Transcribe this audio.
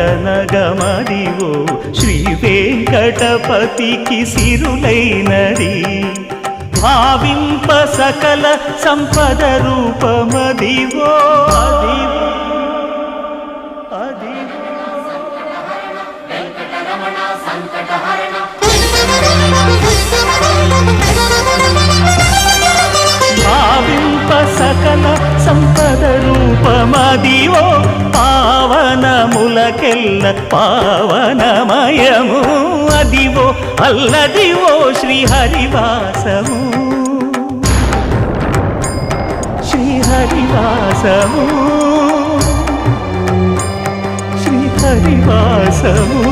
వెంకటనగమదివో శ్రీ వెంకటపతికి సిరులైనది భావింప సకల సంపద రూపమదివో భావింప సకల సంపద రూపమదివో పావనములకెల్ల పావనమయము అదివో అల్లదివో శ్రీహరివాసము శ్రీహరివాసము శ్రీహరివాసము